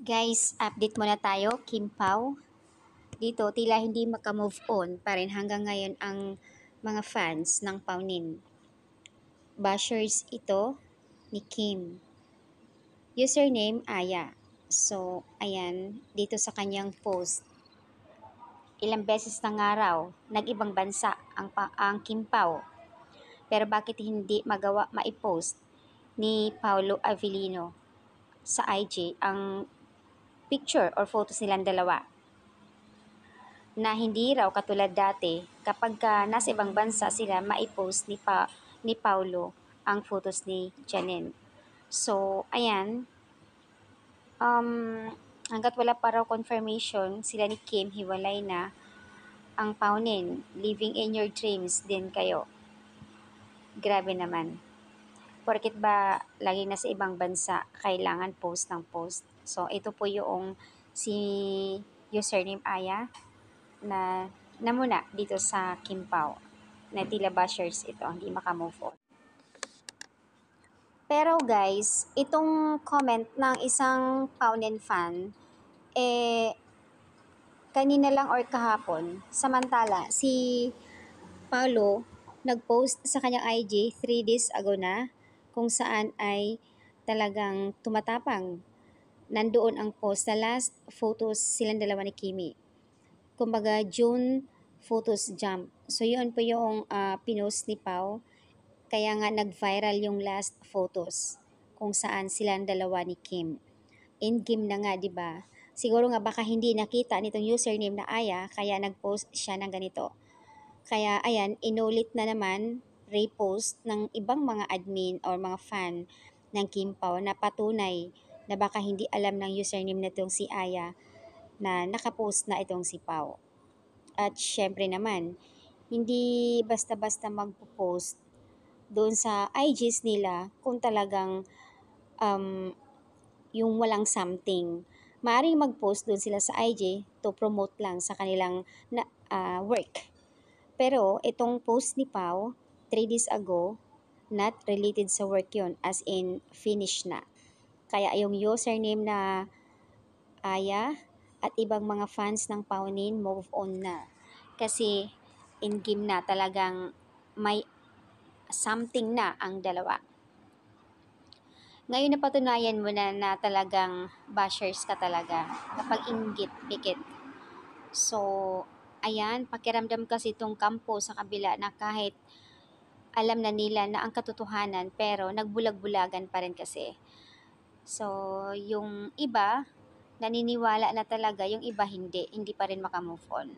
Guys, update muna tayo, Kim Pao. Dito, tila hindi makamove on pa rin hanggang ngayon ang mga fans ng Paunin. Bashers ito ni Kim. Username, Aya. So, ayan, dito sa kanyang post. Ilang beses na nga raw, nag-ibang bansa ang Kim Pao. Pero bakit hindi maipost ni Paulo Avellino sa IG ang picture or photos nilang dalawa? Na hindi raw katulad dati kapag nasa ibang bansa sila maipost ni Paulo ang photos ni Janine. So, ayan, hanggat wala pa raw confirmation sila ni Kim hiwalay na, ang Paunin, living in your dreams din kayo. Grabe naman. Porkit ba laging nasa ibang bansa, kailangan post ng post. So, ito po yung si username Aya na muna dito sa Kim Pao na tila bashers ito, hindi makamove on. Pero guys, itong comment ng isang Paunin fan, kanina lang or kahapon, samantala si Paulo nag-post sa kanyang IG 3 days ago na kung saan ay talagang tumatapang. Nandoon ang post na last photos silang dalawa ni Kimi. Kumbaga, June photos jump. So, yun po yung pinost ni Pao. Kaya nga nag-viral yung last photos kung saan silang dalawa ni Kim. In-game na nga, di ba? Siguro nga baka hindi nakita nitong username na Aya, kaya nag-post siya ng ganito. Kaya ayan, inulit na naman, repost ng ibang mga admin or mga fan ng Kim Pao na patunay na baka hindi alam ng username na itong si Aya na nakapost na itong si Pao. At syempre naman, hindi basta-basta magpo-post doon sa IGs nila kung talagang yung walang something. Maaring mag-post doon sila sa IG to promote lang sa kanilang work. Pero itong post ni Pao, 3 days ago, not related sa work yun, as in finish na. Kaya yung username na Aya at ibang mga fans ng Paunin move on na. Kasi in-game na, talagang may something na ang dalawa. Ngayon napatunayan mo na talagang bashers ka talaga kapag inggit, pikit. So, ayan, pakiramdam kasi itong kampo sa kabila na kahit alam na nila na ang katotohanan pero nagbulag-bulagan pa rin kasi. So, yung iba, naniniwala na talaga, yung iba hindi pa rin makamove on.